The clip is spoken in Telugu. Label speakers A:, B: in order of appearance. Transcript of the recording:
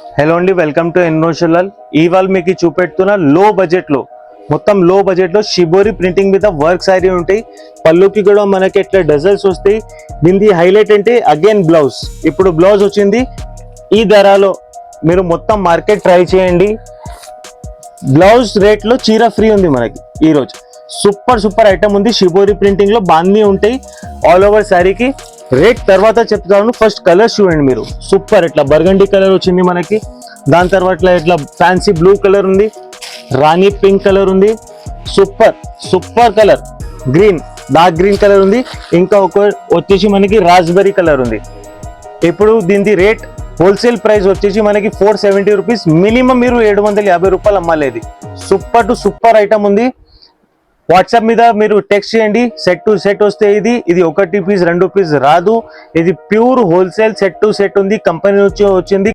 A: హలో అండి, వెల్కమ్ టు ఎన్నోషనల్. ఇవాళ మీకు చూపెడుతున్న లో బడ్జెట్ లో, మొత్తం లో బడ్జెట్ లో షిబోరి ప్రింటింగ్ మీద వర్క్ సారీ ఉంటాయి. పళ్ళుకి కూడా మనకి ఇట్లా డజల్స్ వస్తాయి. దీని హైలైట్ అంటే అగైన్ బ్లౌజ్. ఇప్పుడు బ్లౌజ్ వచ్చింది ఈ ధరలో. మీరు మొత్తం మార్కెట్ ట్రై చేయండి. బ్లౌజ్ రేట్ లో చీర ఫ్రీ ఉంది మనకి ఈ రోజు. సూపర్ ఐటమ్ ఉంది. షిబోరి ప్రింటింగ్ లో బాందీ ఉంటాయి ఆల్ ఓవర్ శారీకి. రేట్ తర్వాత చెప్తాను. ఫస్ట్ కలర్ చూడండి మీరు. సూపర్ ఇట్లా బర్గండీ కలర్ వచ్చింది మనకి. దాని తర్వాత ఇట్లా ఫ్యాన్సీ బ్లూ కలర్ ఉంది, రాణి పింక్ కలర్ ఉంది, super colour green, dark green colour ఉంది. ఇంకా ఒక వచ్చేసి మనకి రాస్బెర్రీ కలర్ ఉంది. ఇప్పుడు దీని రేట్ హోల్సేల్ ప్రైస్ వచ్చేసి మనకి 470 రూపీస్. మినిమం మీరు 750 రూపాయలు అమ్మాలి. సూపర్ ఐటమ్ ఉంది. వాట్సాప్ మీద మీరు టెక్స్ట్ చేయండి. సెట్ టు సెట్ వస్తే ఇది 1 పీస్ 2 పీస్ రాదు. ఇది pure wholesale set to set ఉంది. కంపెనీ నుంచి వచ్చింది.